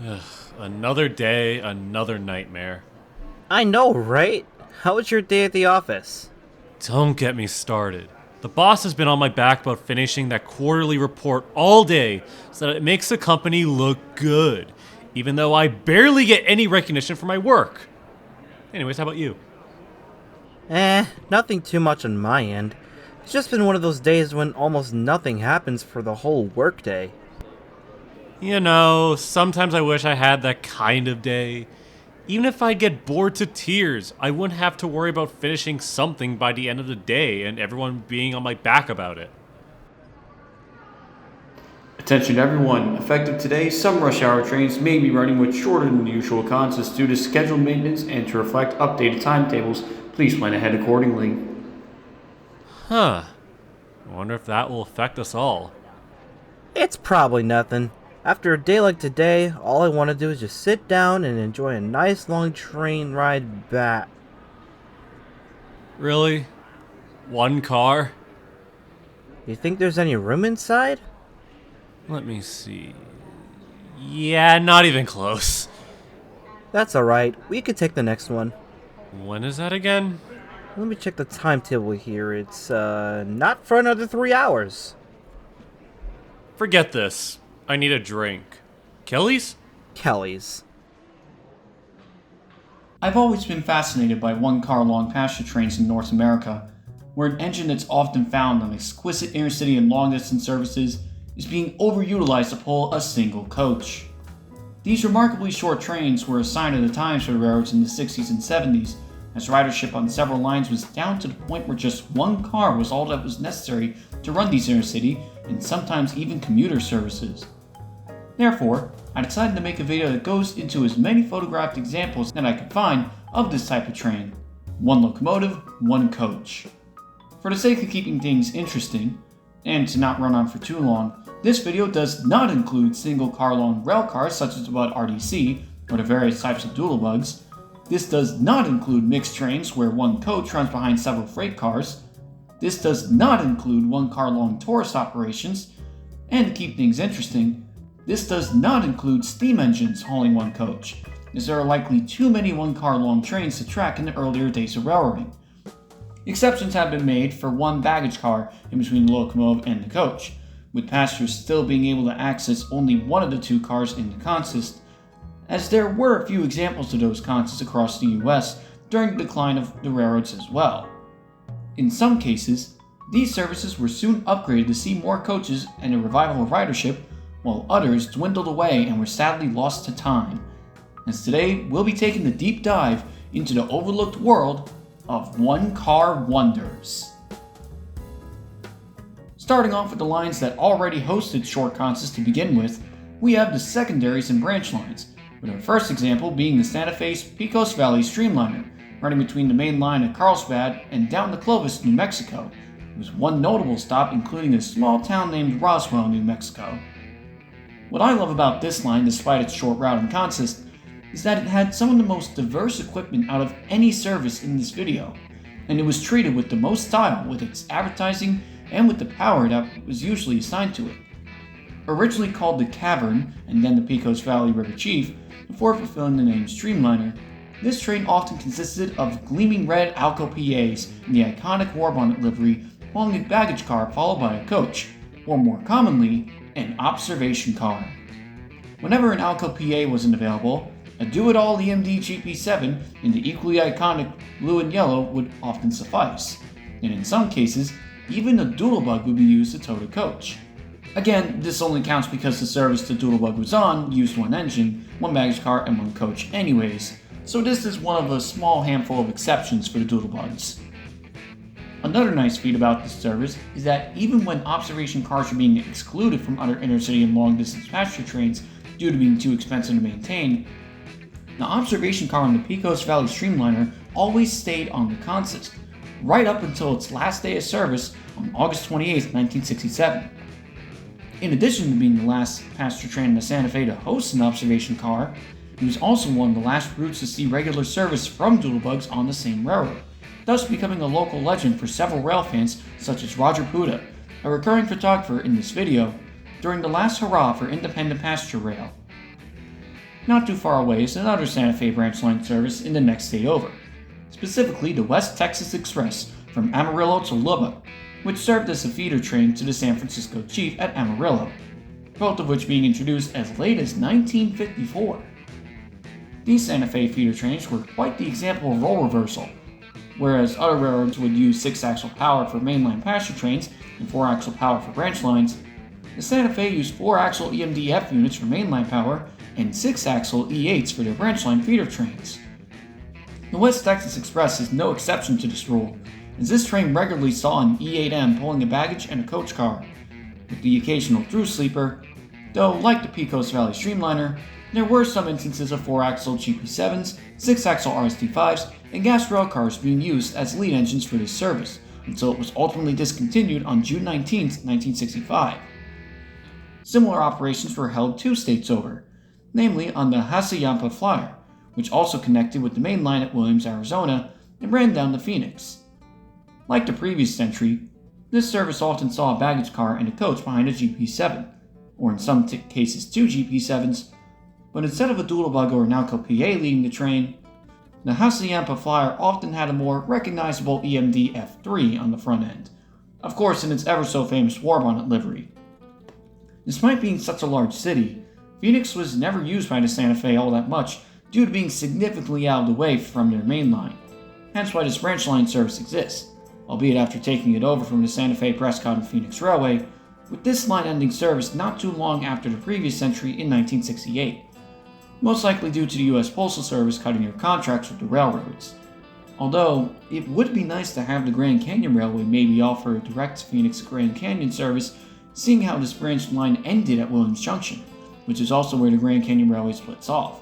Ugh, another day, another nightmare. I know, right? How was your day at the office? Don't get me started. The boss has been on my back about finishing that quarterly report all day so that it makes the company look good, even though I barely get any recognition for my work. Anyways, how about you? Nothing too much on my end. It's just been one of those days when almost nothing happens for the whole workday. Sometimes I wish I had that kind of day. Even if I'd get bored to tears, I wouldn't have to worry about finishing something by the end of the day and everyone being on my back about it. Attention everyone, effective today, some rush hour trains may be running with shorter than usual consists due to scheduled maintenance and to reflect updated timetables. Please plan ahead accordingly. Huh. I wonder if that will affect us all. It's probably nothing. After a day like today, all I want to do is just sit down and enjoy a nice long train ride back. Really? One car? You think there's any room inside? Let me see. Yeah, not even close. That's alright, we could take the next one. When is that again? Let me check the timetable here. It's, not for another 3 hours. Forget this. I need a drink. Kelly's? Kelly's. I've always been fascinated by one-car long passenger trains in North America, where an engine that's often found on exquisite intercity and long-distance services is being overutilized to pull a single coach. These remarkably short trains were a sign of the times for the railroads in the 60s and 70s, as ridership on several lines was down to the point where just one car was all that was necessary to run these intercity and sometimes even commuter services. Therefore, I decided to make a video that goes into as many photographed examples that I could find of this type of train. One locomotive, one coach. For the sake of keeping things interesting, and to not run on for too long, this video does not include single car long rail cars such as what RDC, or the various types of doodlebugs. This does not include mixed trains where one coach runs behind several freight cars. This does not include one car long tourist operations. And to keep things interesting, this does not include steam engines hauling one coach, as there are likely too many one car long trains to track in the earlier days of railroading. Exceptions have been made for one baggage car in between the locomotive and the coach, with passengers still being able to access only one of the two cars in the consist, as there were a few examples of those consists across the US during the decline of the railroads as well. In some cases, these services were soon upgraded to see more coaches and a revival of ridership, while others dwindled away and were sadly lost to time. As today, we'll be taking a deep dive into the overlooked world of one-car wonders. Starting off with the lines that already hosted short consists to begin with, we have the secondaries and branch lines, with our first example being the Santa Fe's Pecos Valley Streamliner, running between the main line at Carlsbad and down to Clovis, New Mexico, with one notable stop including a small town named Roswell, New Mexico. What I love about this line, despite its short route and consist, is that it had some of the most diverse equipment out of any service in this video, and it was treated with the most style with its advertising and with the power that was usually assigned to it. Originally called the Cavern and then the Pecos Valley River Chief, before fulfilling the name Streamliner, this train often consisted of gleaming red Alco PAs in the iconic war bonnet livery, along a baggage car followed by a coach, or more commonly, an observation car. Whenever an Alco PA wasn't available, a do-it-all EMD GP7 in the equally iconic blue and yellow would often suffice, and in some cases, even a doodlebug would be used to tow the coach. Again, this only counts because the service the doodlebug was on used one engine, one baggage car, and one coach anyways, so this is one of a small handful of exceptions for the doodlebugs. Another nice feat about this service is that even when observation cars are being excluded from other intercity and long-distance passenger trains due to being too expensive to maintain, the observation car on the Pecos Valley Streamliner always stayed on the consist, right up until its last day of service on August 28, 1967. In addition to being the last passenger train in the Santa Fe to host an observation car, it was also one of the last routes to see regular service from doodlebugs on the same railroad, thus becoming a local legend for several rail fans such as Roger Puda, a recurring photographer in this video, during the last hurrah for independent passenger rail. Not too far away is another Santa Fe branch line service in the next state over, specifically the West Texas Express from Amarillo to Lubbock, which served as a feeder train to the San Francisco Chief at Amarillo, both of which being introduced as late as 1954. These Santa Fe feeder trains were quite the example of role reversal. Whereas other railroads would use 6-axle power for mainline passenger trains and 4-axle power for branch lines, the Santa Fe used 4-axle EMDF units for mainline power and 6-axle E8s for their branch line feeder trains. The West Texas Express is no exception to this rule, as this train regularly saw an E8M pulling a baggage and a coach car, with the occasional through sleeper, though like the Pecos Valley Streamliner, there were some instances of 4-axle GP7s, 6-axle RST5s, and gas rail cars being used as lead engines for this service, until it was ultimately discontinued on June 19, 1965. Similar operations were held 2 states over, namely on the Hassayampa Flyer, which also connected with the main line at Williams, Arizona, and ran down to Phoenix. Like the previous century, this service often saw a baggage car and a coach behind a GP7, or in some cases 2 GP7s, but instead of a doodle bug or an Alco PA leading the train, the Hassayampa Flyer often had a more recognizable EMD F3 on the front end, of course in its ever so famous war bonnet livery. Despite being such a large city, Phoenix was never used by the Santa Fe all that much due to being significantly out of the way from their main line, hence why this branch line service exists, albeit after taking it over from the Santa Fe, Prescott, and Phoenix Railway, with this line ending service not too long after the previous century in 1968, most likely due to the US Postal Service cutting their contracts with the railroads. Although, it would be nice to have the Grand Canyon Railway maybe offer a direct Phoenix Grand Canyon service, seeing how this branch line ended at Williams Junction, which is also where the Grand Canyon Railway splits off.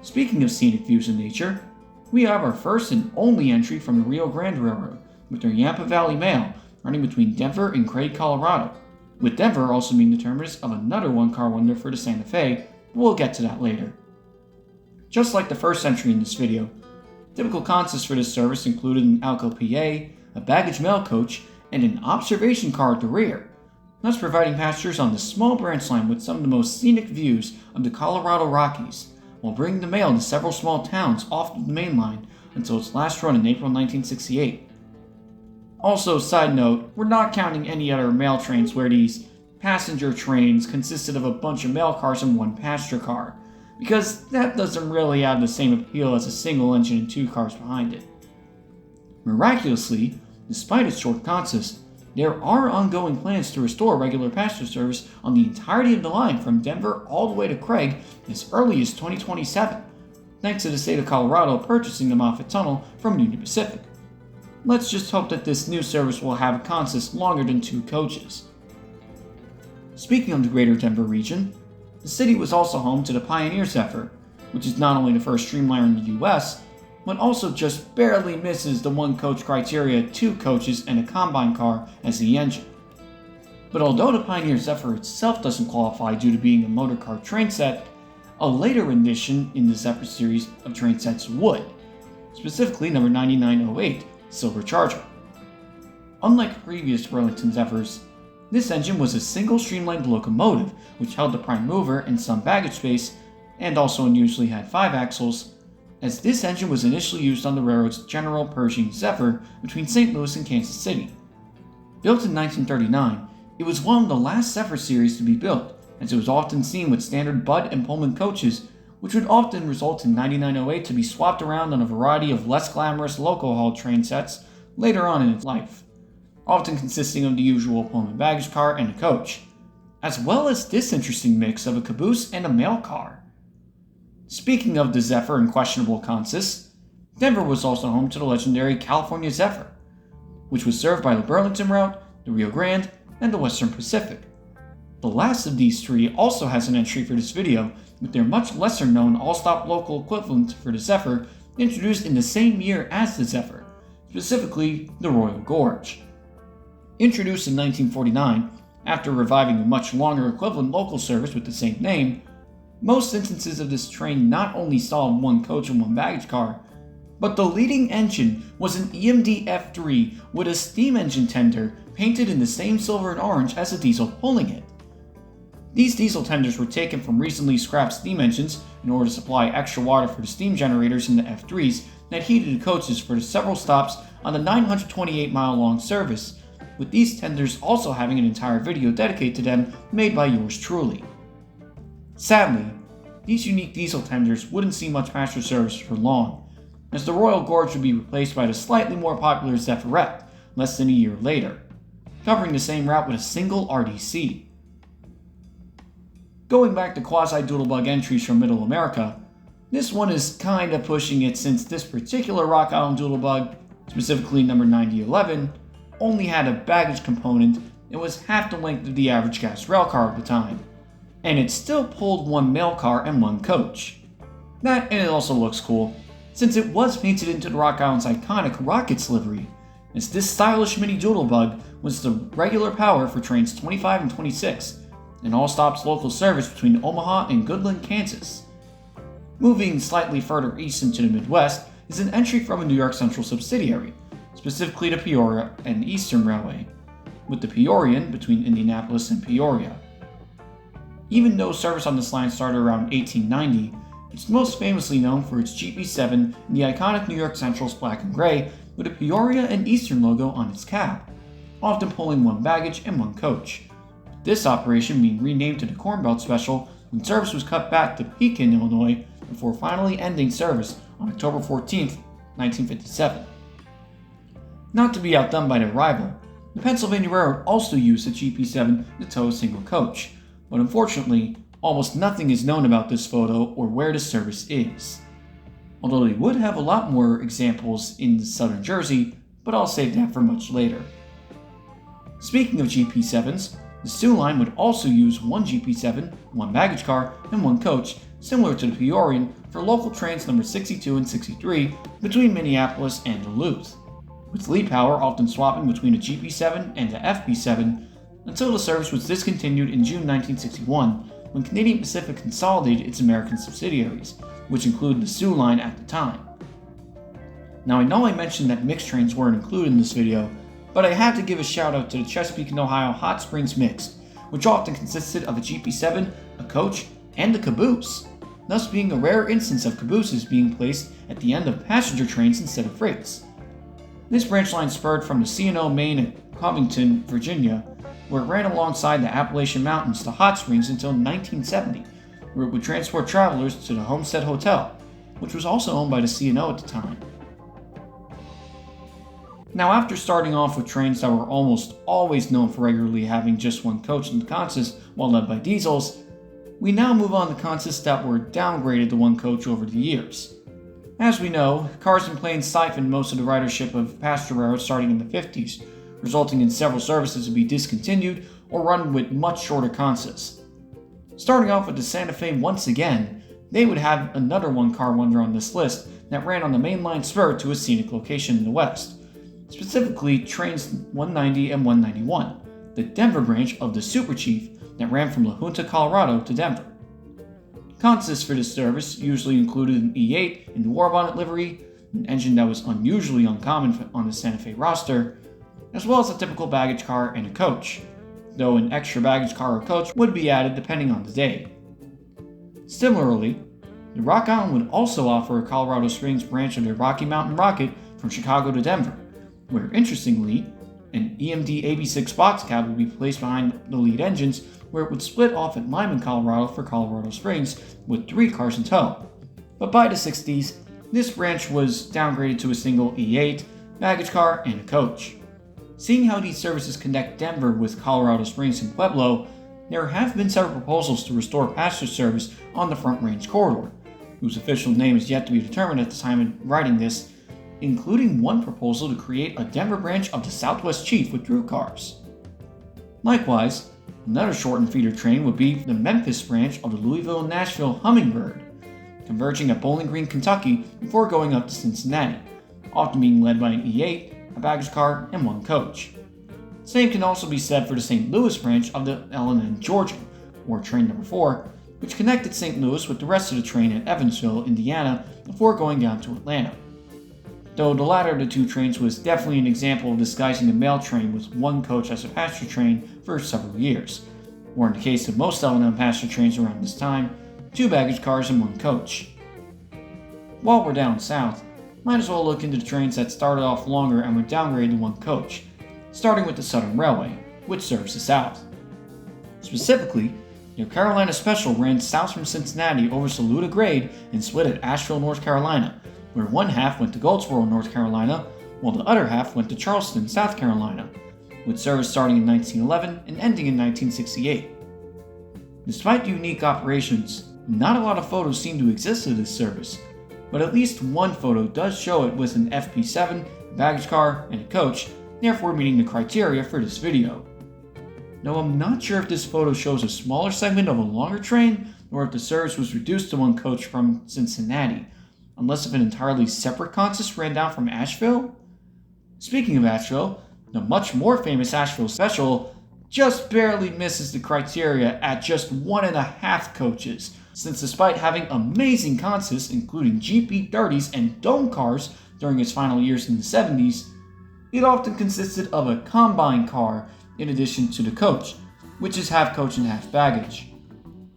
Speaking of scenic views in nature, we have our first and only entry from the Rio Grande Railroad, with their Yampa Valley Mail running between Denver and Craig, Colorado, with Denver also being the terminus of another one-car wonder for the Santa Fe, but we'll get to that later. Just like the first entry in this video, typical consists for this service included an Alco PA, a baggage mail coach, and an observation car at the rear, thus providing passengers on the small branch line with some of the most scenic views of the Colorado Rockies, while bringing the mail to several small towns off of the main line until its last run in April 1968. Also, side note, we're not counting any other mail trains where these passenger trains consisted of a bunch of mail cars and one passenger car, because that doesn't really have the same appeal as a single engine and 2 cars behind it. Miraculously, despite its short consist, there are ongoing plans to restore regular passenger service on the entirety of the line from Denver all the way to Craig as early as 2027, thanks to the state of Colorado purchasing the Moffett Tunnel from Union Pacific. Let's just hope that this new service will have a consist longer than 2 coaches. Speaking of the greater Denver region, the city was also home to the Pioneer Zephyr, which is not only the first streamliner in the US, but also just barely misses the 1-coach criteria, 2 coaches, and a combine car as the engine. But although the Pioneer Zephyr itself doesn't qualify due to being a motor car train set, a later edition in the Zephyr series of train sets would, specifically number 9908, Silver Charger. Unlike previous Burlington Zephyrs, this engine was a single streamlined locomotive which held the prime mover and some baggage space, and also unusually had 5 axles, as this engine was initially used on the railroad's General Pershing Zephyr between St. Louis and Kansas City. Built in 1939, it was one of the last Zephyr series to be built, as it was often seen with standard Bud and Pullman coaches, which would often result in 9908 to be swapped around on a variety of less glamorous loco-hauled train sets later on in its life, often consisting of the usual Pullman baggage car and a coach, as well as this interesting mix of a caboose and a mail car. Speaking of the Zephyr and questionable consists, Denver was also home to the legendary California Zephyr, which was served by the Burlington route, the Rio Grande, and the Western Pacific. The last of these 3 also has an entry for this video, with their much lesser known all-stop local equivalent for the Zephyr introduced in the same year as the Zephyr, specifically the Royal Gorge. Introduced in 1949, after reviving a much longer equivalent local service with the same name, most instances of this train not only saw 1 coach and 1 baggage car, but the leading engine was an EMD F3 with a steam engine tender painted in the same silver and orange as the diesel pulling it. These diesel tenders were taken from recently scrapped steam engines in order to supply extra water for the steam generators in the F3s that heated the coaches for the several stops on the 928-mile-long service, with these tenders also having an entire video dedicated to them made by yours truly. Sadly, these unique diesel tenders wouldn't see much passenger service for long, as the Royal Gorge would be replaced by the slightly more popular Zephyrs less than a year later, covering the same route with a single RDC. Going back to quasi-doodlebug entries from Middle America, this one is kinda pushing it since this particular Rock Island doodlebug, specifically number 9011, only had a baggage component and was half the length of the average gas railcar of the time, and it still pulled one mail car and one coach. That, and it also looks cool, since it was painted into the Rock Island's iconic Rockets livery, as this stylish mini doodlebug was the regular power for trains 25 and 26, and all stops local service between Omaha and Goodland, Kansas. Moving slightly further east into the Midwest is an entry from a New York Central subsidiary, specifically the Peoria and Eastern Railway, with the Peorian between Indianapolis and Peoria. Even though service on this line started around 1890, it's most famously known for its GP7 and the iconic New York Central's black and gray with a Peoria and Eastern logo on its cab, often pulling one baggage and one coach. This operation being renamed to the Corn Belt Special when service was cut back to Pekin, Illinois, before finally ending service on October 14, 1957. Not to be outdone by their rival, the Pennsylvania Railroad also used the GP7 to tow a single coach, but unfortunately, almost nothing is known about this photo or where the service is. Although they would have a lot more examples in southern Jersey, but I'll save that for much later. Speaking of GP7s, the Sioux line would also use one GP7, one baggage car, and one coach, similar to the Peorian, for local trains number 62 and 63 between Minneapolis and Duluth, with lead power often swapping between a GP7 and a FP7 until the service was discontinued in June 1961 when Canadian Pacific consolidated its American subsidiaries, which included the Sioux line at the time. Now I know I mentioned that mixed trains weren't included in this video, but I have to give a shout out to the Chesapeake and Ohio Hot Springs Mixed, which often consisted of a GP7, a coach, and a caboose, thus being a rare instance of cabooses being placed at the end of passenger trains instead of freights. This branch line spurred from the C&O Main at Covington, Virginia, where it ran alongside the Appalachian Mountains to Hot Springs until 1970, where it would transport travelers to the Homestead Hotel, which was also owned by the C&O at the time. Now, after starting off with trains that were almost always known for regularly having just one coach in the consist while led by diesels, we now move on to consists that were downgraded to one coach over the years. As we know, cars and planes siphoned most of the ridership of passenger railroads starting in the 50s, resulting in several services to be discontinued or run with much shorter consists. Starting off with the Santa Fe once again, they would have another one-car wonder on this list that ran on the mainline spur to a scenic location in the west, specifically trains 190 and 191, the Denver branch of the Super Chief that ran from La Junta, Colorado to Denver. Consists for this service usually included an E8 in the War Bonnet livery, an engine that was unusually uncommon on the Santa Fe roster, as well as a typical baggage car and a coach, though an extra baggage car or coach would be added depending on the day. Similarly, the Rock Island would also offer a Colorado Springs branch of their Rocky Mountain Rocket from Chicago to Denver, where interestingly, an EMD AB6 box cab would be placed behind the lead engines, where it would split off at Lyman, Colorado for Colorado Springs with 3 cars in tow. But by the 60s, this branch was downgraded to a single E8, baggage car, and a coach. Seeing how these services connect Denver with Colorado Springs and Pueblo, there have been several proposals to restore passenger service on the Front Range corridor, whose official name is yet to be determined at the time of writing this, including one proposal to create a Denver branch of the Southwest Chief with through cars. Likewise, another shortened feeder train would be the Memphis branch of the Louisville and Nashville Hummingbird, converging at Bowling Green, Kentucky before going up to Cincinnati, often being led by an E8, a baggage car, and one coach. Same can also be said for the St. Louis branch of the L&N Georgia, or train number 4, which connected St. Louis with the rest of the train at Evansville, Indiana, before going down to Atlanta. Though the latter of the two trains was definitely an example of disguising a mail train with one coach as a passenger train for several years, or in the case of most L&M passenger trains around this time, 2 baggage cars and 1 coach. While we're down south, might as well look into the trains that started off longer and were downgraded to 1 coach, starting with the Southern Railway, which serves the south. Specifically, the Carolina Special ran south from Cincinnati over Saluda Grade and split at Asheville, North Carolina, where one half went to Goldsboro, North Carolina, while the other half went to Charleston, South Carolina, with service starting in 1911 and ending in 1968. Despite the unique operations, not a lot of photos seem to exist of this service, but at least one photo does show it with an FP7, a baggage car, and a coach, therefore meeting the criteria for this video. Though I'm not sure if this photo shows a smaller segment of a longer train, or if the service was reduced to 1 coach from Cincinnati, unless if an entirely separate consist ran down from Asheville. Speaking of Asheville, the much more famous Asheville Special just barely misses the criteria at just 1.5 coaches, since despite having amazing consists including GP30s and dome cars during its final years in the 70s, it often consisted of a combine car in addition to the coach, which is half coach and half baggage.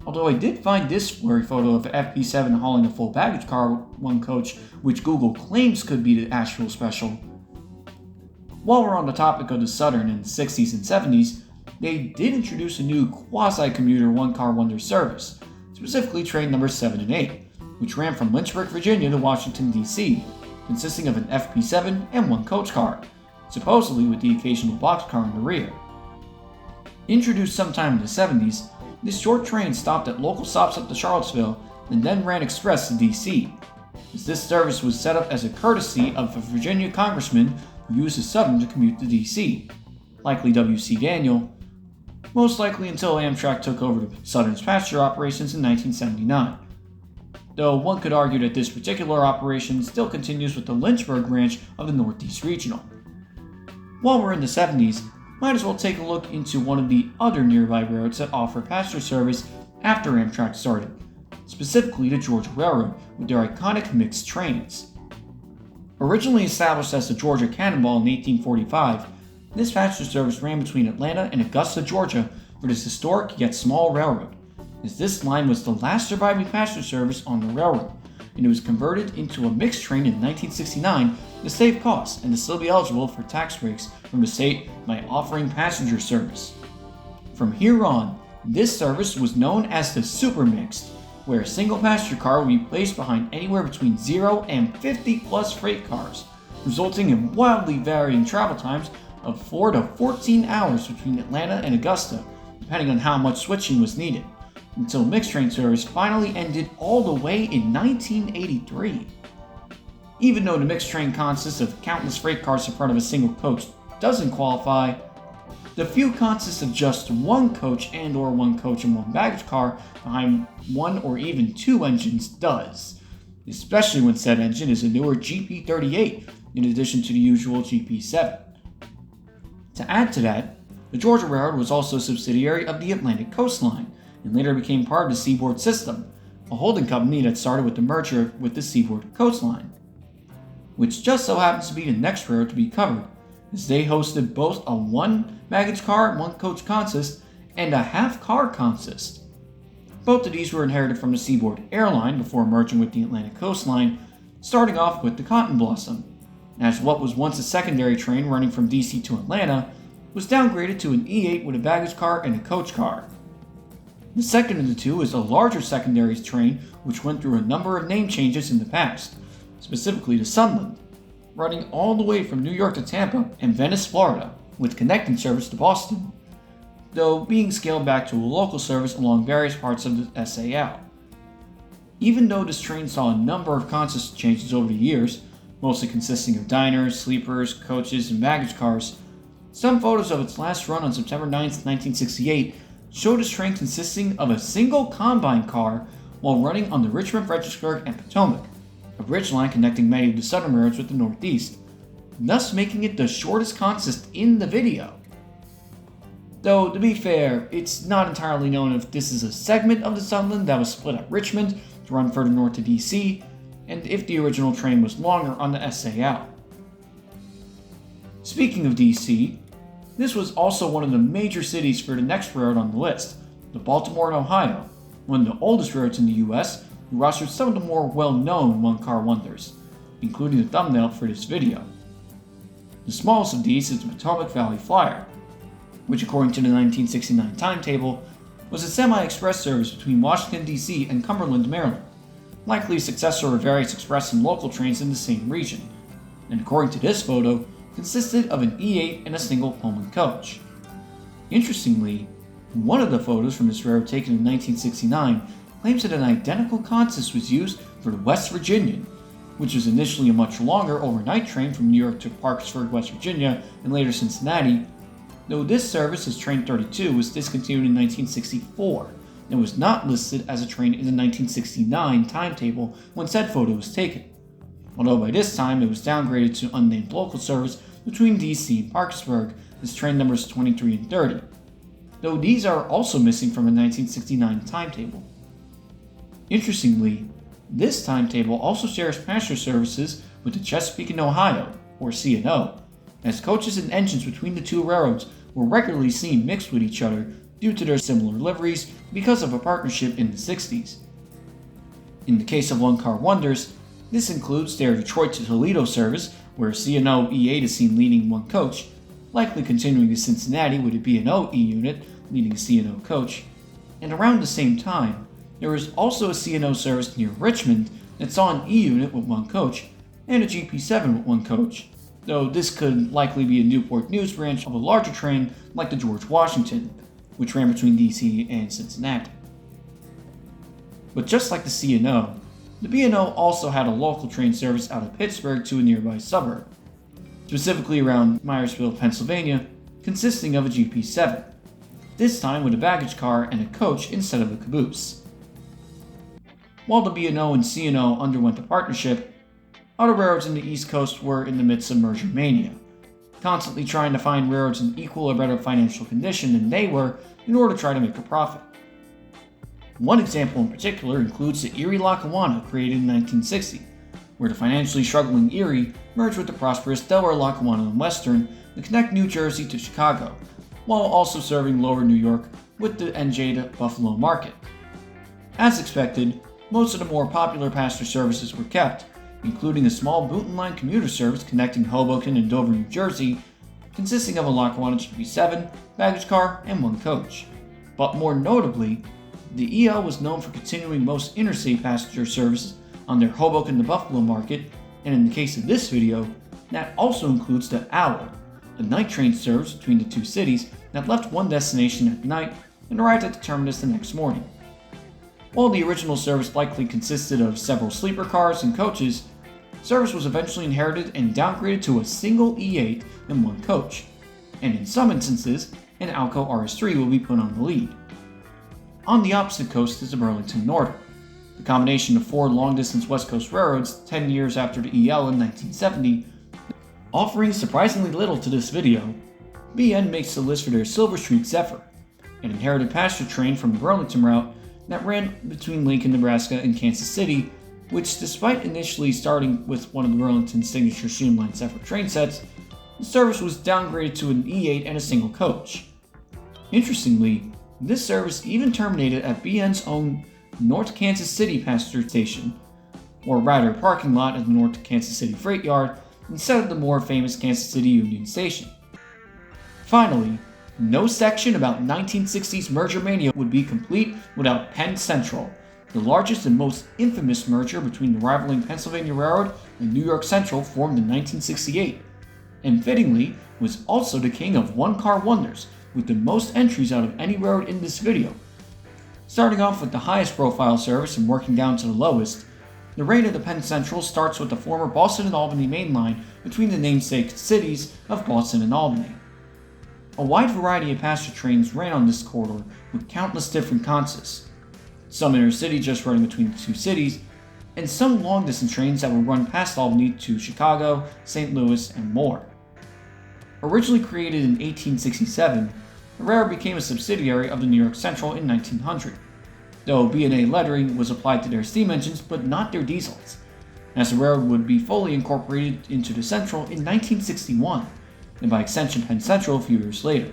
Although I did find this blurry photo of FP7 hauling a full baggage car 1 coach, which Google claims could be the Asheville Special. While we're on the topic of the Southern in the 60s and 70s, they did introduce a new quasi-commuter 1-car wonder service, specifically train numbers 7 and 8, which ran from Lynchburg, Virginia to Washington, D.C., consisting of an FP7 and 1 coach car, supposedly with the occasional boxcar in the rear. Introduced sometime in the 70s, this short train stopped at local stops up to Charlottesville and then ran express to D.C., as this service was set up as a courtesy of a Virginia congressman who used the Southern to commute to D.C., likely W.C. Daniel, most likely until Amtrak took over the Southern's passenger operations in 1979. Though one could argue that this particular operation still continues with the Lynchburg branch of the Northeast Regional. While we're in the 70s, might as well take a look into one of the other nearby roads that offer passenger service after Amtrak started, specifically the Georgia Railroad with their iconic mixed trains. Originally established as the Georgia Cannonball in 1845, this passenger service ran between Atlanta and Augusta, Georgia for this historic yet small railroad, as this line was the last surviving passenger service on the railroad, and it was converted into a mixed train in 1969 to save costs and to still be eligible for tax breaks from the state by offering passenger service. From here on, this service was known as the Super Mixed, where a single passenger car would be placed behind anywhere between 0 and 50 plus freight cars, resulting in wildly varying travel times of 4 to 14 hours between Atlanta and Augusta, depending on how much switching was needed, until mixed train service finally ended all the way in 1983. Even though the mixed train consists of countless freight cars in front of a single coach doesn't qualify, the few consists of just 1 coach and or 1 coach and 1 baggage car behind 1 or even 2 engines does, especially when said engine is a newer GP38 in addition to the usual GP7. To add to that, the Georgia Railroad was also a subsidiary of the Atlantic Coast Line and later became part of the Seaboard System, a holding company that started with the merger with the Seaboard Coast Line, which just so happens to be the next railroad to be covered, as they hosted both a 1 baggage car and 1 coach consist and a half car consist. Both of these were inherited from the Seaboard Airline before merging with the Atlantic Coast Line, starting off with the Cotton Blossom, as what was once a secondary train running from DC to Atlanta was downgraded to an E8 with a baggage car and a coach car. The second of the two is a larger secondary train which went through a number of name changes in the past, specifically the Sunland, running all the way from New York to Tampa and Venice, Florida, with connecting service to Boston, though being scaled back to a local service along various parts of the SAL. Even though this train saw a number of consist changes over the years, mostly consisting of diners, sleepers, coaches, and baggage cars, some photos of its last run on September 9, 1968 showed this train consisting of a single combine car while running on the Richmond, Fredericksburg, and Potomac, a bridge line connecting many of the southern roads with the Northeast, thus making it the shortest consist in the video. Though, to be fair, it's not entirely known if this is a segment of the Sunland that was split at Richmond to run further north to DC, and if the original train was longer on the SAL. Speaking of DC, this was also one of the major cities for the next railroad on the list, the Baltimore and Ohio, one of the oldest railroads in the US, who rostered some of the more well-known one-car wonders, including the thumbnail for this video. The smallest of these is the Potomac Valley Flyer, which according to the 1969 timetable was a semi-express service between Washington, D.C. and Cumberland, Maryland, likely a successor of various express and local trains in the same region, and according to this photo, consisted of an E8 and a single Pullman coach. Interestingly, one of the photos from this railroad taken in 1969 claims that an identical consist was used for the West Virginian, which was initially a much longer overnight train from New York to Parkersburg, West Virginia, and later Cincinnati, though this service as Train 32 was discontinued in 1964 and was not listed as a train in the 1969 timetable when said photo was taken, although by this time it was downgraded to unnamed local service between DC and Parkersburg as train numbers 23 and 30, though these are also missing from a 1969 timetable. Interestingly, this timetable also shares passenger services with the Chesapeake and Ohio, or C&O, as coaches and engines between the two railroads were regularly seen mixed with each other due to their similar liveries because of a partnership in the 60s. In the case of one-car wonders, this includes their Detroit to Toledo service, where C&O E8 is seen leading one coach, likely continuing to Cincinnati with a B&O E unit leading a C&O coach, and around the same time, there was also a C&O service near Richmond that saw an E unit with one coach and a GP7 with one coach, though this could likely be a Newport News branch of a larger train like the George Washington, which ran between DC and Cincinnati. But just like the C&O, the B&O also had a local train service out of Pittsburgh to a nearby suburb, specifically around Myersville, Pennsylvania, consisting of a GP7, this time with a baggage car and a coach instead of a caboose. While the B&O and C&O underwent the partnership, other railroads in the East Coast were in the midst of merger mania, constantly trying to find railroads in equal or better financial condition than they were in order to try to make a profit. One example in particular includes the Erie Lackawanna created in 1960, where the financially struggling Erie merged with the prosperous Delaware Lackawanna and Western to connect New Jersey to Chicago, while also serving lower New York with the NJ to Buffalo market. As expected, most of the more popular passenger services were kept, including a small Boonton Line commuter service connecting Hoboken and Dover, New Jersey, consisting of a Lackawanna GP7, baggage car, and one coach. But more notably, the EL was known for continuing most intercity passenger services on their Hoboken to Buffalo market, and in the case of this video, that also includes the Hour, a night train service between the two cities that left one destination at night and arrived at the terminus the next morning. While the original service likely consisted of several sleeper cars and coaches, service was eventually inherited and downgraded to a single E8 and one coach, and in some instances, an Alco RS3 will be put on the lead. On the opposite coast is the Burlington Northern, the combination of four long-distance West Coast railroads 10 years after the EL in 1970, offering surprisingly little to this video. BN makes the list for their Silver Streak Zephyr, an inherited passenger train from the Burlington route that ran between Lincoln, Nebraska and Kansas City, which despite initially starting with one of the Burlington's signature streamlined Zephyr train sets, the service was downgraded to an E8 and a single coach. Interestingly, this service even terminated at BN's own North Kansas City passenger station, or rather parking lot at the North Kansas City Freight Yard, instead of the more famous Kansas City Union Station. Finally, no section about 1960s merger mania would be complete without Penn Central, the largest and most infamous merger between the rivaling Pennsylvania Railroad and New York Central formed in 1968, and fittingly was also the king of one-car wonders with the most entries out of any railroad in this video. Starting off with the highest profile service and working down to the lowest, the reign of the Penn Central starts with the former Boston and Albany main line between the namesake cities of Boston and Albany. A wide variety of passenger trains ran on this corridor with countless different consists, some intercity just running between the two cities, and some long-distance trains that would run past Albany to Chicago, St. Louis, and more. Originally created in 1867, the railroad became a subsidiary of the New York Central in 1900, though B&A lettering was applied to their steam engines but not their diesels, as the railroad would be fully incorporated into the Central in 1961, and by extension Penn Central a few years later.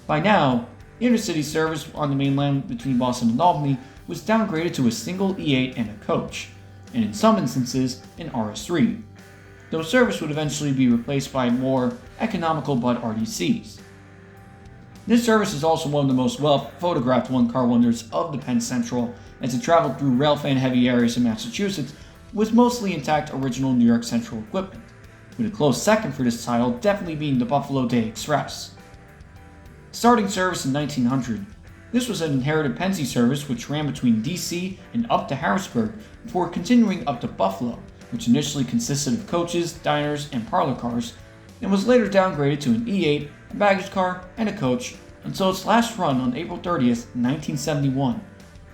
By now, Intercity service on the main line between Boston and Albany was downgraded to a single E8 and a coach, and in some instances, an RS3, though service would eventually be replaced by more economical but RDCs. This service is also one of the most well-photographed one-car wonders of the Penn Central, as it traveled through railfan-heavy areas in Massachusetts with mostly intact original New York Central equipment, with a close second for this title definitely being the Buffalo Day Express. Starting service in 1900, this was an inherited Pennsy service which ran between DC and up to Harrisburg before continuing up to Buffalo, which initially consisted of coaches, diners, and parlor cars, and was later downgraded to an E8, a baggage car, and a coach until its last run on April 30th, 1971,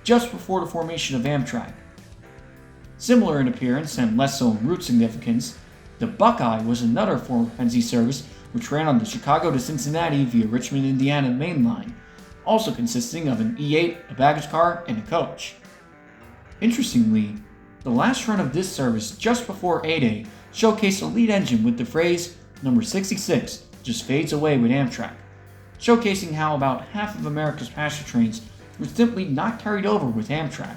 just before the formation of Amtrak. Similar in appearance and less so in route significance, the Buckeye was another former Pennsy service which ran on the Chicago to Cincinnati via Richmond, Indiana main line, also consisting of an E8, a baggage car, and a coach. Interestingly, the last run of this service just before A-Day showcased a lead engine with the phrase, "Number 66 just fades away with Amtrak," showcasing how about half of America's passenger trains were simply not carried over with Amtrak.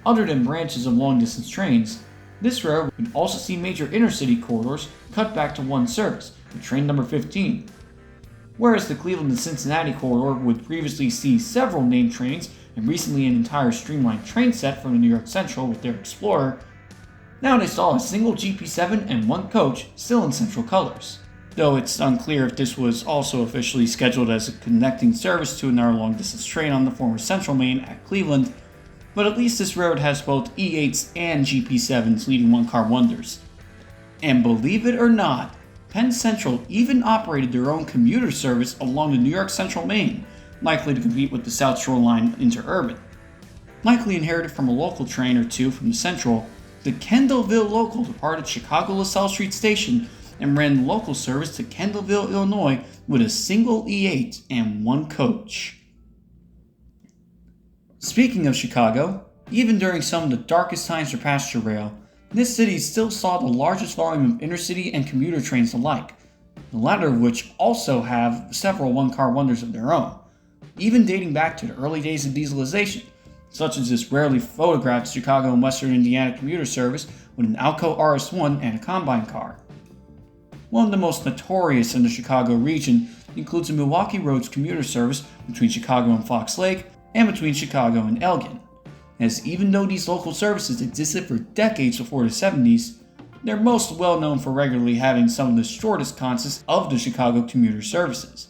Other than branches of long-distance trains, this railroad would also see major intercity corridors cut back to one service, with train number 15. Whereas the Cleveland to Cincinnati corridor would previously see several named trains and recently an entire streamlined train set from the New York Central with their Explorer, now they saw a single GP7 and one coach still in Central colors. Though it's unclear if this was also officially scheduled as a connecting service to another long-distance train on the former Central Main at Cleveland, but at least this road has both E8s and GP7s leading one-car wonders. And believe it or not, Penn Central even operated their own commuter service along the New York Central Main, likely to compete with the South Shore Line interurban. Likely inherited from a local train or two from the Central, the Kendallville Local departed Chicago LaSalle Street Station and ran local service to Kendallville, Illinois with a single E8 and one coach. Speaking of Chicago, even during some of the darkest times for passenger rail, this city still saw the largest volume of intercity and commuter trains alike, the latter of which also have several one-car wonders of their own, even dating back to the early days of dieselization, such as this rarely photographed Chicago and Western Indiana commuter service with an Alco RS1 and a combine car. One of the most notorious in the Chicago region includes a Milwaukee Roads commuter service between Chicago and Fox Lake and between Chicago and Elgin, as even though these local services existed for decades before the 70s, they're most well known for regularly having some of the shortest consists of the Chicago commuter services.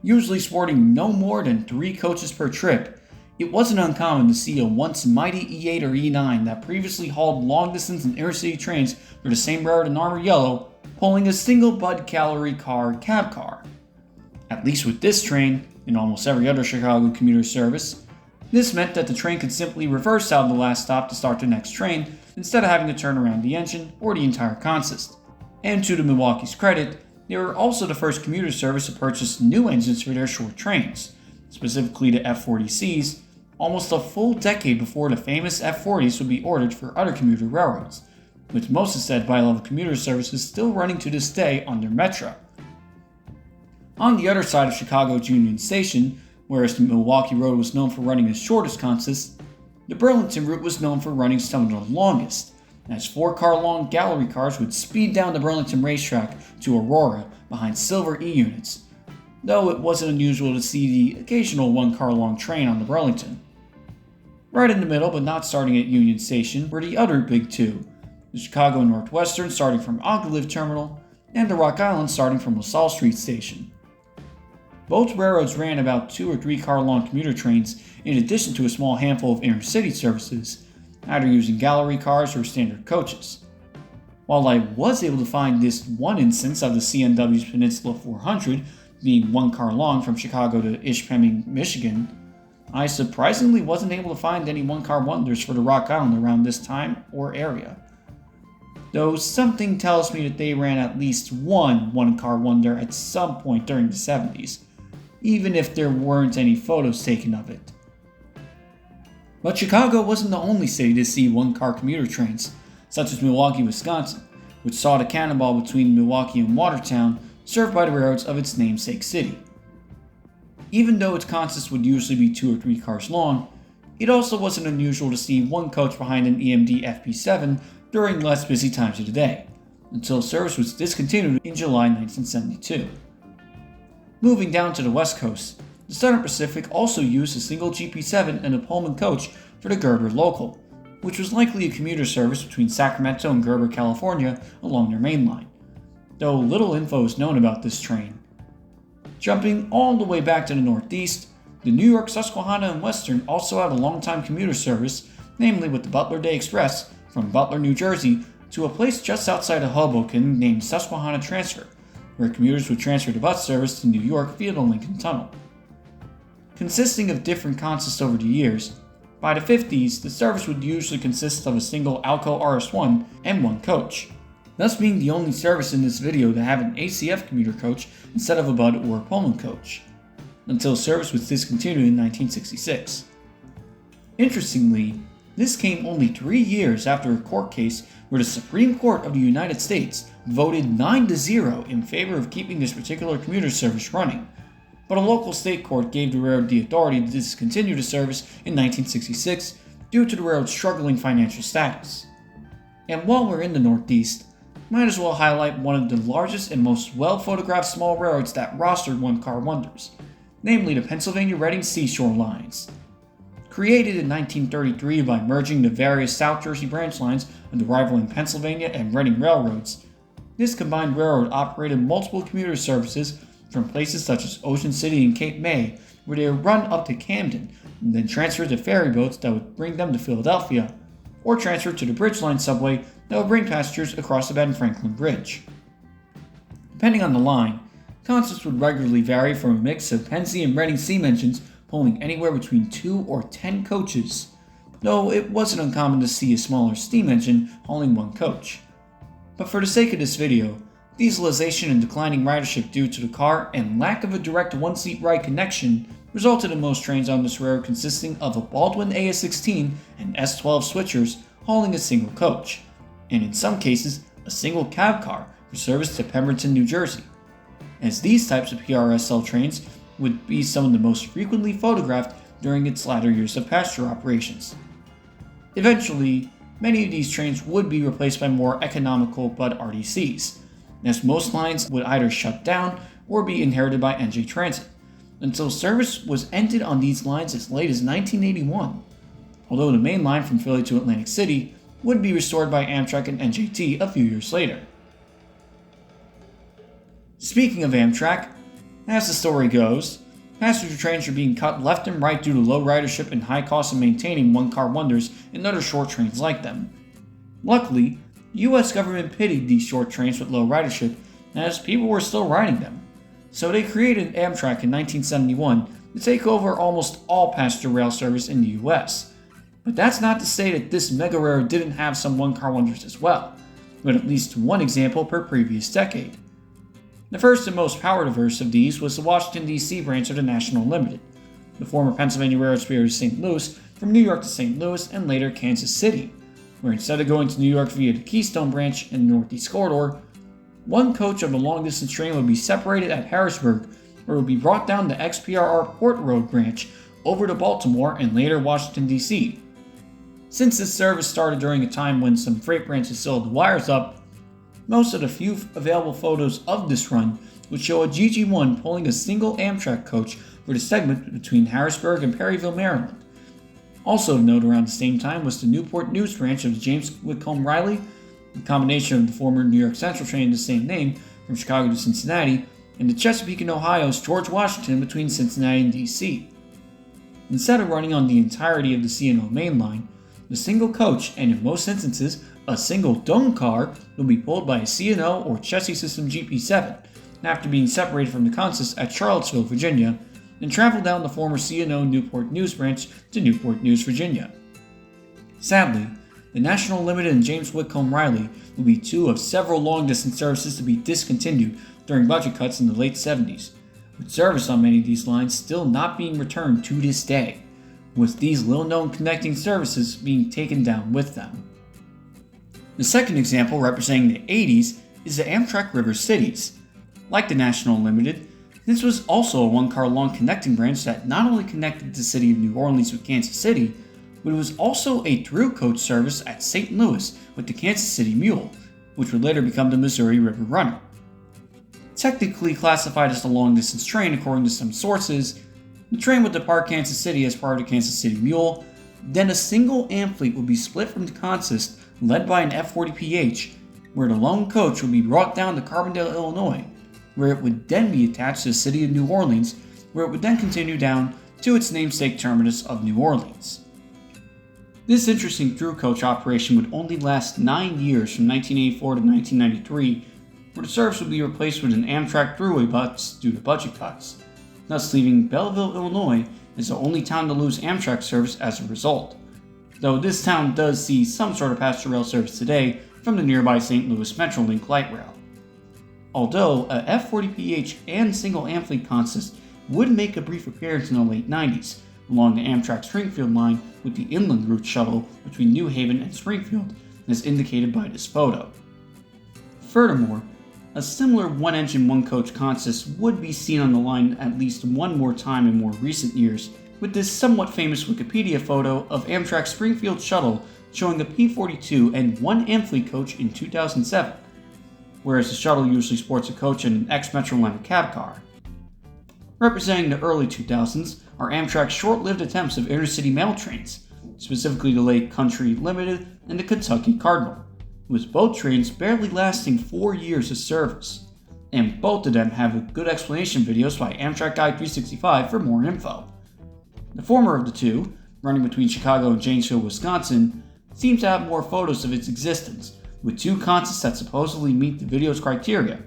Usually sporting no more than 3 coaches per trip, it wasn't uncommon to see a once mighty E8 or E9 that previously hauled long-distance and intercity trains for the same railroad in Armor Yellow, pulling a single Bud Gallery car cab car. At least with this train, and almost every other Chicago commuter service, this meant that the train could simply reverse out of the last stop to start the next train, instead of having to turn around the engine or the entire consist. And to the Milwaukee's credit, they were also the first commuter service to purchase new engines for their short trains, specifically the F40Cs, almost a full decade before the famous F40s would be ordered for other commuter railroads, with most of said bi-level commuter services still running to this day on their Metro. On the other side of Chicago's Union Station, whereas the Milwaukee Road was known for running its shortest consists, the Burlington route was known for running some of the longest, as 4-car-long gallery cars would speed down the Burlington racetrack to Aurora behind silver E-units, though it wasn't unusual to see the occasional 1-car-long train on the Burlington. Right in the middle, but not starting at Union Station, were the other big two, the Chicago and Northwestern starting from Ogilvie Terminal, and the Rock Island starting from LaSalle Street Station. Both railroads ran about 2 or 3 car-long commuter trains in addition to a small handful of intercity services, either using gallery cars or standard coaches. While I was able to find this one instance of the CNW's Peninsula 400 being 1 car long from Chicago to Ishpeming, Michigan, I surprisingly wasn't able to find any 1-car wonders for the Rock Island around this time or area. Though something tells me that they ran at least one 1-car wonder at some point during the 70s, even if there weren't any photos taken of it. But Chicago wasn't the only city to see 1-car commuter trains, such as Milwaukee, Wisconsin, which saw the cannonball between Milwaukee and Watertown served by the railroads of its namesake city. Even though its consists would usually be 2 or 3 cars long, it also wasn't unusual to see one coach behind an EMD FP7 during less busy times of the day, until service was discontinued in July 1972. Moving down to the West Coast, the Southern Pacific also used a single GP7 and a Pullman coach for the Gerber Local, which was likely a commuter service between Sacramento and Gerber, California along their main line, though little info is known about this train. Jumping all the way back to the Northeast, the New York, Susquehanna, and Western also had a long-time commuter service, namely with the Butler Day Express from Butler, New Jersey to a place just outside of Hoboken named Susquehanna Transfer, where commuters would transfer the bus service to New York via the Lincoln Tunnel. Consisting of different consists over the years, by the 50s the service would usually consist of a single Alco RS1 and one coach, thus being the only service in this video to have an ACF commuter coach instead of a Bud or a Pullman coach, until service was discontinued in 1966. Interestingly, this came only 3 years after a court case where the Supreme Court of the United States voted 9-0 in favor of keeping this particular commuter service running, but a local state court gave the railroad the authority to discontinue the service in 1966 due to the railroad's struggling financial status. And while we're in the Northeast, might as well highlight one of the largest and most well-photographed small railroads that rostered one-car wonders, namely the Pennsylvania-Reading Seashore Lines. Created in 1933 by merging the various South Jersey branch lines of the rivaling Pennsylvania and Reading railroads, this combined railroad operated multiple commuter services from places such as Ocean City and Cape May, where they would run up to Camden and then transfer to ferry boats that would bring them to Philadelphia, or transfer to the Bridgeline subway that would bring passengers across the Ben Franklin Bridge. Depending on the line, consists would regularly vary from a mix of Pennsy and Reading steam engines pulling anywhere between 2 or 10 coaches, though it wasn't uncommon to see a smaller steam engine hauling one coach. But for the sake of this video, dieselization and declining ridership due to the car and lack of a direct one-seat ride connection resulted in most trains on this railroad consisting of a Baldwin AS16 and S12 switchers hauling a single coach, and in some cases a single cab car for service to Pemberton, New Jersey, as these types of PRSL trains would be some of the most frequently photographed during its latter years of passenger operations. Eventually, many of these trains would be replaced by more economical Bud RDCs, as most lines would either shut down or be inherited by NJ Transit, until service was ended on these lines as late as 1981, although the main line from Philly to Atlantic City would be restored by Amtrak and NJT a few years later. Speaking of Amtrak, as the story goes, passenger trains are being cut left and right due to low ridership and high cost of maintaining one-car wonders and other short trains like them. Luckily, the US government pitied these short trains with low ridership as people were still riding them, so they created Amtrak in 1971 to take over almost all passenger rail service in the US. But that's not to say that this mega railroad didn't have some one-car wonders as well, with at least one example per previous decade. The first and most power-diverse of these was the Washington, D.C. branch of the National Limited, the former Pennsylvania Railroad Spirit of St. Louis, from New York to St. Louis and later Kansas City, where instead of going to New York via the Keystone branch in the Northeast Corridor, one coach of the long-distance train would be separated at Harrisburg, where it would be brought down the XPRR Port Road branch over to Baltimore and later Washington, D.C. Since this service started during a time when some freight branches still had the wires up, most of the few available photos of this run would show a GG1 pulling a single Amtrak coach for the segment between Harrisburg and Perryville, Maryland. Also of note around the same time was the Newport News branch of the James Whitcomb Riley, the combination of the former New York Central train of the same name from Chicago to Cincinnati, and the Chesapeake and Ohio's George Washington between Cincinnati and DC. Instead of running on the entirety of the C&O main line, the single coach, and in most instances, a single dome car, will be pulled by a C&O or chassis system GP7 after being separated from the consist at Charlottesville, Virginia, and travel down the former C&O Newport News branch to Newport News, Virginia. Sadly, the National Limited and James Whitcomb Riley will be two of several long-distance services to be discontinued during budget cuts in the late 70s, with service on many of these lines still not being returned to this day, with these little-known connecting services being taken down with them. The second example representing the 80s is the Amtrak River Cities. Like the National Limited, This was also a one-car long connecting branch that not only connected the city of New Orleans with Kansas City, but it was also a through coach service at St. Louis with the Kansas City Mule, which would later become the Missouri River Runner. Technically classified as a long-distance train according to some sources, the train would depart Kansas City as part of the Kansas City Mule, then a single AM fleet would be split from the consist led by an F40PH, where the lone coach would be brought down to Carbondale, Illinois, where it would then be attached to the city of New Orleans, where it would then continue down to its namesake terminus of New Orleans. This interesting through coach operation would only last 9 years from 1984 to 1993, where the service would be replaced with an Amtrak Thruway bus due to budget cuts, thus leaving Belleville, Illinois as the only town to lose Amtrak service as a result, though this town does see some sort of passenger rail service today from the nearby St. Louis Metrolink light rail. Although a F40PH and single AM fleet consist would make a brief appearance in the late 90s along the Amtrak Springfield line with the inland route shuttle between New Haven and Springfield, as indicated by this photo. Furthermore, a similar one-engine, one-coach consist would be seen on the line at least one more time in more recent years, with this somewhat famous Wikipedia photo of Amtrak Springfield shuttle showing a P42 and one Amfleet coach in 2007, whereas the shuttle usually sports a coach and an ex-Metroliner cab car. Representing the early 2000s are Amtrak's short-lived attempts of intercity mail trains, specifically the Lake Country Limited and the Kentucky Cardinal, with both trains barely lasting 4 years of service, and both of them have good explanation videos by Amtrak Guide 365 for more info. The former of the two, running between Chicago and Janesville, Wisconsin, seems to have more photos of its existence, with two consists that supposedly meet the video's criteria: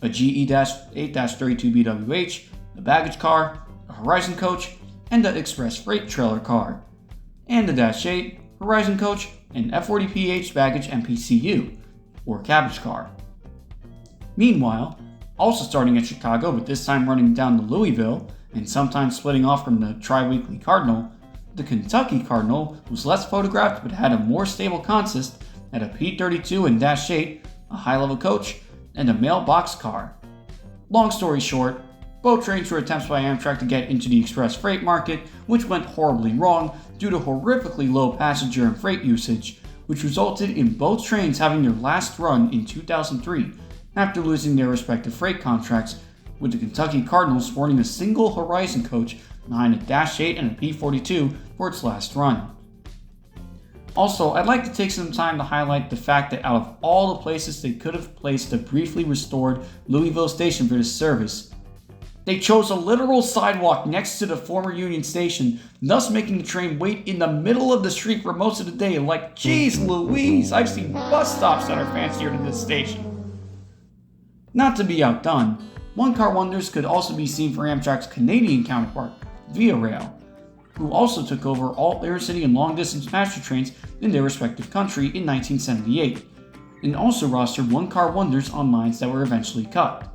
a GE-8-32BWH, a baggage car, a Horizon coach, and the express freight trailer car, and the Dash 8, Horizon coach, and F40PH baggage MPCU, or cabbage car. Meanwhile, also starting at Chicago but this time running down to Louisville, and sometimes splitting off from the tri-weekly Cardinal, the Kentucky Cardinal was less photographed but had a more stable consist at a P32 and Dash 8, a high-level coach, and a mailbox car. Long story short, both trains were attempts by Amtrak to get into the express freight market, which went horribly wrong due to horrifically low passenger and freight usage, which resulted in both trains having their last run in 2003 after losing their respective freight contracts, with the Kentucky Cardinal sporting a single Horizon coach behind a Dash 8 and a P42 for its last run. Also, I'd like to take some time to highlight the fact that out of all the places they could have placed the briefly restored Louisville station for this service, they chose a literal sidewalk next to the former Union Station, thus making the train wait in the middle of the street for most of the day. Like, geez Louise, I've seen bus stops that are fancier than this station. Not to be outdone, one-car wonders could also be seen for Amtrak's Canadian counterpart, Via Rail, who also took over all intercity and long-distance passenger trains in their respective country in 1978, and also rostered one-car wonders on lines that were eventually cut.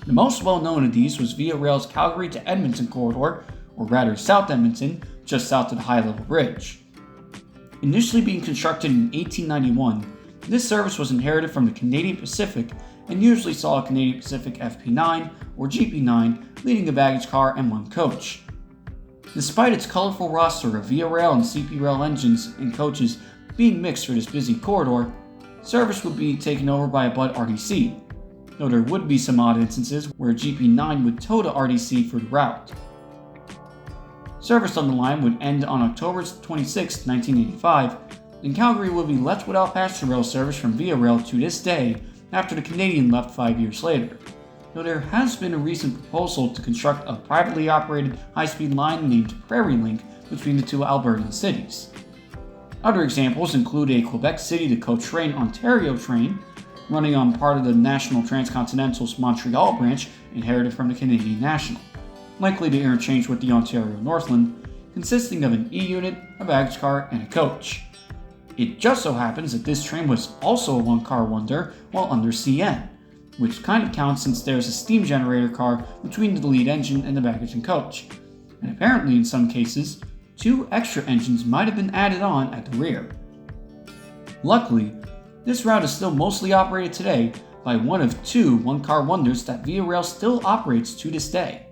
The most well-known of these was Via Rail's Calgary to Edmonton corridor, or rather South Edmonton, just south of the High Level Bridge. Initially being constructed in 1891, this service was inherited from the Canadian Pacific and usually saw a Canadian Pacific FP9 or GP9 leading a baggage car and one coach. Despite its colorful roster of Via Rail and CP Rail engines and coaches being mixed for this busy corridor, service would be taken over by a Bud RDC, though there would be some odd instances where GP9 would tow the RDC for the route. Service on the line would end on October 26, 1985, and Calgary would be left without passenger rail service from Via Rail to this day after the Canadian left 5 years later, though there has been a recent proposal to construct a privately operated high-speed line named Prairie Link between the two Albertan cities. Other examples include a Quebec City to Cochrane, Ontario train, running on part of the National Transcontinental's Montreal branch inherited from the Canadian National, likely to interchange with the Ontario Northland, consisting of an E-unit, a baggage car, and a coach. It just so happens that this train was also a one-car wonder while under CN, which kind of counts since there's a steam generator car between the lead engine and the baggage and coach, and apparently in some cases, 2 extra engines might have been added on at the rear. Luckily, this route is still mostly operated today by one of two one-car wonders that Via Rail still operates to this day,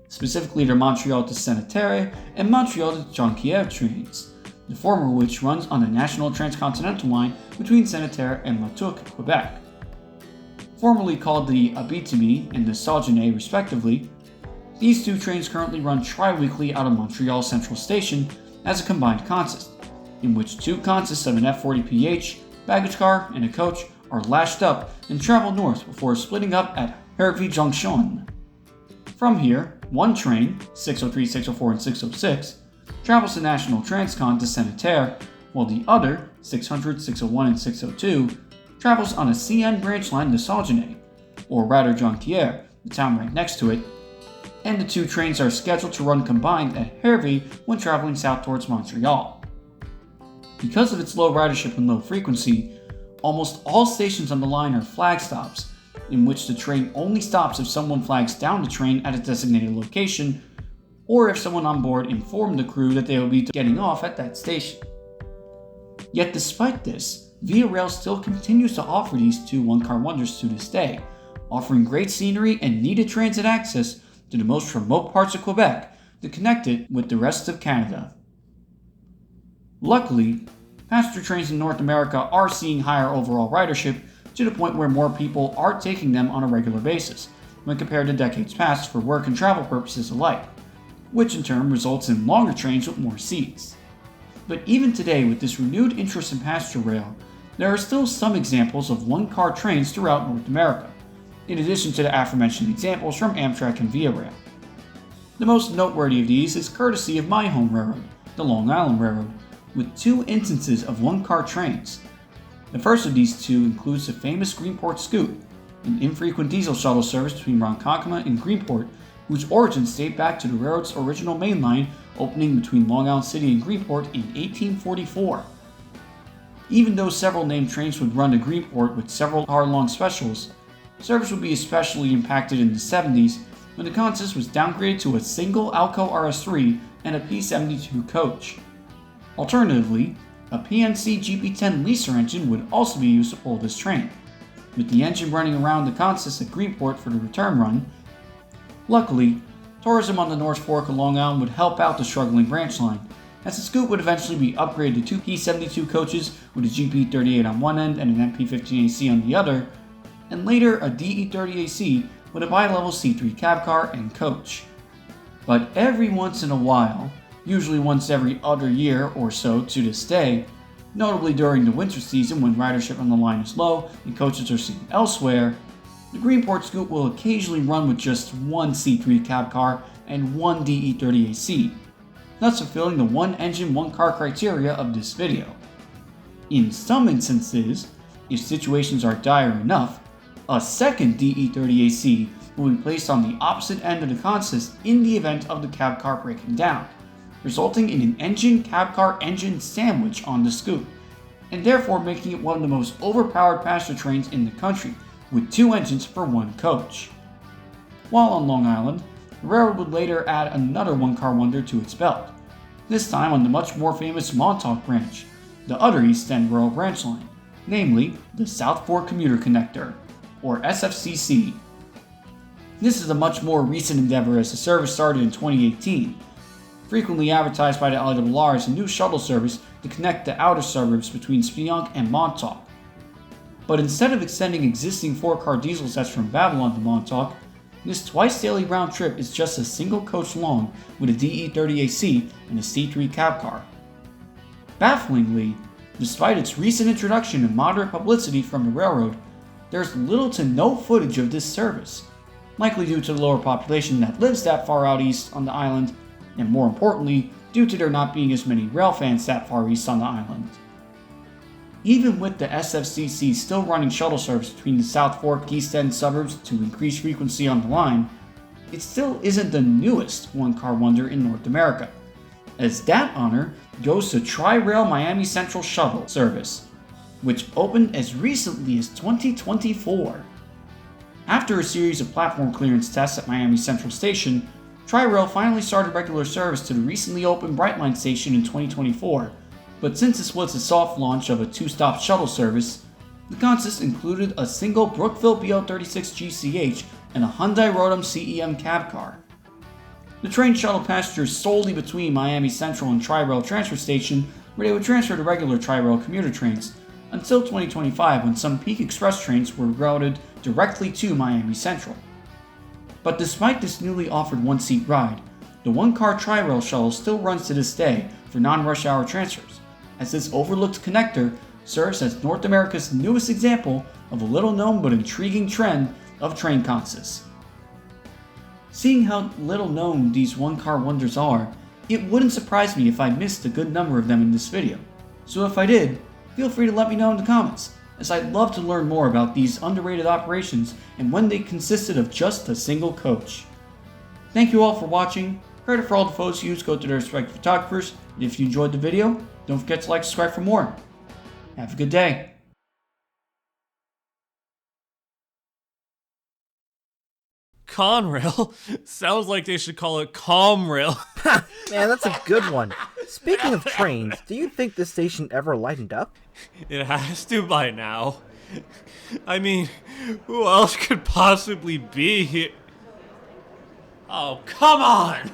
specifically their Montreal to Saint-Terre and Montreal to Jonquière trains, the former of which runs on the National Transcontinental Line between Saint-Terre and Latuque, Quebec. Formerly called the Abitibi and the Saguenay respectively, these two trains currently run tri-weekly out of Montreal Central Station as a combined consist, in which two consists of an F40PH, baggage car, and a coach are lashed up and travel north before splitting up at Hervey Junction. From here, one train, 603, 604, and 606, travels the National Transcon to Saint-Terre, while the other, 600, 601, and 602, travels on a CN branch line to Saguenay, or rather Jonquière, the town right next to it, and the two trains are scheduled to run combined at Hervey when traveling south towards Montreal. Because of its low ridership and low frequency, almost all stations on the line are flag stops, in which the train only stops if someone flags down the train at a designated location, or if someone on board informed the crew that they will be getting off at that station. Yet despite this, Via Rail still continues to offer these two one-car wonders to this day, offering great scenery and needed transit access to the most remote parts of Quebec to connect it with the rest of Canada. Luckily, passenger trains in North America are seeing higher overall ridership to the point where more people are taking them on a regular basis when compared to decades past for work and travel purposes alike, which in turn results in longer trains with more seats. But even today, with this renewed interest in passenger rail, there are still some examples of one-car trains throughout North America, in addition to the aforementioned examples from Amtrak and Via Rail. The most noteworthy of these is courtesy of my home railroad, the Long Island Railroad, with two instances of one-car trains. The first of these two includes the famous Greenport Scoot, an infrequent diesel shuttle service between Ronkonkoma and Greenport, whose origins date back to the railroad's original main line opening between Long Island City and Greenport in 1844. Even though several named trains would run to Greenport with several hour-long specials, service would be especially impacted in the 70s when the consist was downgraded to a single Alco RS3 and a P72 coach. Alternatively, a PNC GP10 leaser engine would also be used to pull this train, with the engine running around the consist at Greenport for the return run. Luckily, tourism on the North Fork of Long Island would help out the struggling branch line, as the Scoot would eventually be upgraded to two P72 coaches with a GP38 on one end and an MP15AC on the other, and later a DE30AC with a bi-level C3 cab car and coach. But every once in a while, usually once every other year or so to this day, notably during the winter season when ridership on the line is low and coaches are seen elsewhere, the Greenport Scoot will occasionally run with just one C3 cab car and one DE30AC, thus fulfilling the one engine, one car criteria of this video. In some instances, if situations are dire enough, a second DE30AC will be placed on the opposite end of the consist in the event of the cab car breaking down, resulting in an engine-cab car engine sandwich on the Scoot, and therefore making it one of the most overpowered passenger trains in the country, with two engines for one coach. While on Long Island, the railroad would later add another one-car wonder to its belt, this time on the much more famous Montauk branch, the other East End Rural branch line, namely the South Fork Commuter Connector, or SFCC. This is a much more recent endeavor as the service started in 2018, frequently advertised by the LIRR as a new shuttle service to connect the outer suburbs between Spionk and Montauk. But instead of extending existing 4-car diesel sets from Babylon to Montauk, this twice-daily round trip is just a single coach long with a DE30AC and a C3 cab car. Bafflingly, despite its recent introduction and moderate publicity from the railroad, there's little to no footage of this service, likely due to the lower population that lives that far out east on the island, and more importantly, due to there not being as many rail fans that far east on the island. Even with the SFCC still running shuttle service between the South Fork East End suburbs to increase frequency on the line, it still isn't the newest one-car wonder in North America, as that honor goes to Tri-Rail Miami Central Shuttle service, which opened as recently as 2024. After a series of platform clearance tests at Miami Central Station, Tri-Rail finally started regular service to the recently opened Brightline Station in 2024, but since this was a soft launch of a two-stop shuttle service, The consist included a single Brookville BL36 GCH and a Hyundai Rotem CEM cab car. The train shuttled passengers solely between Miami Central and Tri-Rail transfer station, where they would transfer to regular Tri-Rail commuter trains, until 2025 when some peak express trains were routed directly to Miami Central. But despite this newly offered one-seat ride, the one-car Tri-Rail shuttle still runs to this day for non-rush hour transfers, as this overlooked connector serves as North America's newest example of a little-known but intriguing trend of train consists. Seeing how little known these one-car wonders are, it wouldn't surprise me if I missed a good number of them in this video. So if I did, feel free to let me know in the comments, as I'd love to learn more about these underrated operations and when they consisted of just a single coach. Thank you all for watching. Credit for all the photos used go to their respective photographers, and if you enjoyed the video, don't forget to like and subscribe for more. Have a good day. Conrail? Sounds like they should call it Comrail. Man, that's a good one. Speaking of trains, do you think this station ever lightened up? It has to by now. I mean, who else could possibly be here? Oh, come on!